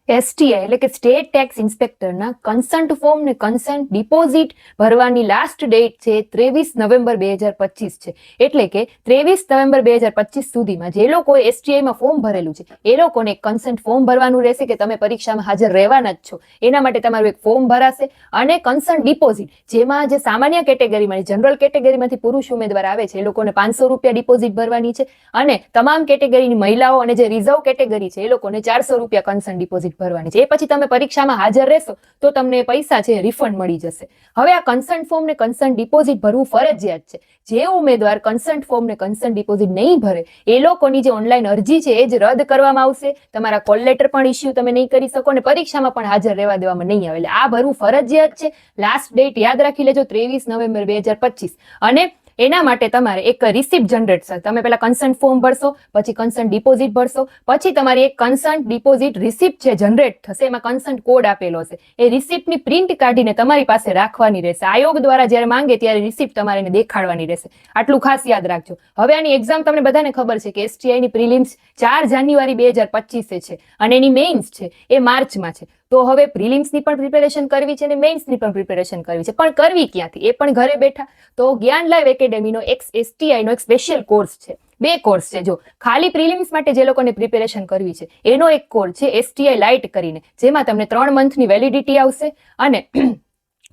STI એટલે કે state tax ઇન્સ્પેક્ટરના consent form ને કન્સન્ટ ડિપોઝિટ ભરવાની લાસ્ટ ડેટ છે 23 નવેમ્બર 2025 છે. એટલે કે 23 નવેમ્બર 2025 સુધીમાં જે લોકોએ એસટીઆઈમાં ફોર્મ ભરેલું છે એ લોકોને કન્સન્ટ ફોર્મ ભરવાનું રહેશે કે તમે પરીક્ષામાં હાજર રહેવાના જ છો. એના માટે તમારું એક ફોર્મ ભરાશે અને કન્સન્ટ ડિપોઝિટ જેમાં જે સામાન્ય કેટેગરીમાં જનરલ કેટેગરીમાંથી પુરુષ ઉમેદવાર આવે છે એ લોકોને 500 રૂપિયા ડિપોઝિટ ભરવાની છે અને તમામ કેટેગરીની મહિલાઓ અને જે રિઝર્વ કેટેગરી છે એ લોકોને 400 રૂપિયા કન્સન્ટ ડિપોઝિટ ભરવાની છે. એ પછી તમે પરીક્ષામાં હાજર રહેશો તો તમને પૈસા છે રિફંડ મળી જશે. હવે આ કન્સન્ટ ફોર્મ ને કન્સન્ટ ડિપોઝિટ ભરવું ફરજિયાત છે. જે ઉમેદવાર કન્સન્ટ ફોર્મ ને કન્સન્ટ ડિપોઝિટ નહીં ભરે એ લોકોની જે ઓનલાઈન અરજી છે એ જ રદ કરવામાં આવશે. તમારા કોલ લેટર પણ ઇસ્યુ તમે નહીં કરી શકો અને પરીક્ષામાં પણ હાજર રહેવા દેવામાં નહીં આવે. એટલે આ ભરવું ફરજિયાત છે. લાસ્ટ ડેટ યાદ રાખી લેજો 23 નવેમ્બર 2025. અને એના માટે તમારે એક રિસિપ્ટ જનરેટ થશે. તમે પેલા કન્સન્ટ ફોર્મ ભરશો, પછી કન્સન્ટ ડિપોઝિટ ભરશો, પછી તમારી એક કન્સન્ટ ડિપોઝિટ રિસિપ્ટ છે જનરેટ થશે. એમાં કન્સન્ટ કોડ આપેલો હશે. એ રિસિપ્ટની પ્રિન્ટ કાઢીને તમારી પાસે રાખવાની રહેશે. આયોગ દ્વારા જ્યારે માંગે ત્યારે રિસિપ્ટ તમારે એને દેખાડવાની રહેશે. આટલું ખાસ યાદ રાખજો. હવે આની એક્ઝામ તમને બધાને ખબર છે કે એસટીઆઈની પ્રિલિમ્સ 4 જાન્યુઆરી 2025 છે અને એની મેઇન્સ છે એ માર્ચમાં છે. તો હવે પ્રિલિમ્સની પણ પ્રિપેરેશન કરવી છે અને મેઇન્સની પણ પ્રિપેરેશન કરવી છે. પણ કરવી ક્યાંથી? એ પણ ઘરે બેઠા. તો જ્ઞાન લાઈવ એકેડેમીનો એક એસટીઆઈનો એક સ્પેશિયલ કોર્સ છે. 2 કોર્સ છે. જો ખાલી પ્રિલિમ્સ માટે જે લોકોને પ્રિપેરેશન કરવી છે એનો એક કોર્સ છે એસટીઆઈ લાઇટ કરીને, જેમાં તમને 3 મંથની વેલિડિટી આવશે અને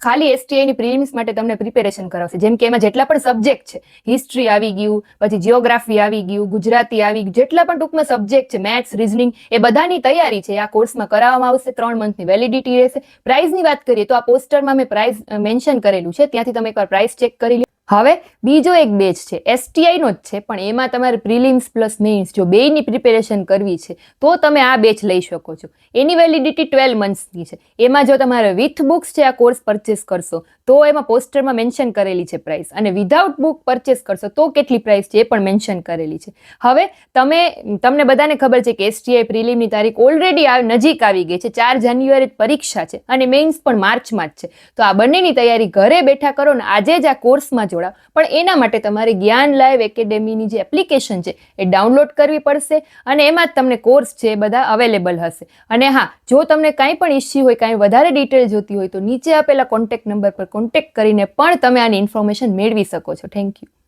ખાલી એસટીઆઈની પ્રિલિમ્સ માટે તમને પ્રિપેરેશન કરાવશે. જેમ કે એમાં જેટલા પણ સબ્જેક્ટ છે, હિસ્ટ્રી આવી ગયું, પછી જીઓગ્રાફી આવી ગયું, ગુજરાતી આવી ગયું, જેટલા પણ ટૂંકમાં સબ્જેક્ટ છે, મેથ્સ, રીઝનિંગ, એ બધાની તૈયારી છે આ કોર્સમાં કરાવવામાં આવશે. 3 મંથની વેલિડિટી રહેશે. પ્રાઇઝની વાત કરીએ તો આ પોસ્ટરમાં મેં પ્રાઇઝ મેન્શન કરેલું છે, ત્યાંથી તમે એકવાર પ્રાઇસ ચેક કરી લો. હવે બીજો એક બેચ છે એસટીઆઈનો જ છે, પણ એમાં તમારે પ્રિલિમ્સ પ્લસ મેઇન્સ જો બેયની પ્રિપેરેશન કરવી છે તો તમે આ બેચ લઈ શકો છો. એની વેલિડિટી 12 મંથ્સની છે. એમાં જો તમારે વિથ બુક્સ છે આ કોર્સ પરચેસ કરશો તો એમાં પોસ્ટરમાં મેન્શન કરેલી છે પ્રાઇસ, અને વિધાઉટ બુક પરચેસ કરશો તો કેટલી પ્રાઇસ છે એ પણ મેન્શન કરેલી છે. હવે તમને બધાને ખબર છે કે એસટીઆઈ પ્રિલિમની તારીખ ઓલરેડી નજીક આવી ગઈ છે. 4 જાન્યુઆરી પરીક્ષા છે અને મેઇન્સ પણ માર્ચમાં જ છે. તો આ બંનેની તૈયારી ઘરે બેઠા કરો ને આજે જ આ કોર્સમાં જોડાઓ. પણ એના માટે તમારે જ્ઞાન લાઈવ એકેડેમીની જે એપ્લિકેશન છે એ ડાઉનલોડ કરવી પડશે અને એમાં જ તમને કોર્સ છે બધા અવેલેબલ હશે. અને હા, જો તમને કાંઈ પણ ઇસ્યુ હોય, કાંઈ વધારે ડિટેલ જોતી હોય તો નીચે આપેલા કોન્ટેક્ટ નંબર પર કોન્ટેક્ટ કરીને પણ તમે આની ઇન્ફોર્મેશન મેળવી શકો છો. Thank you.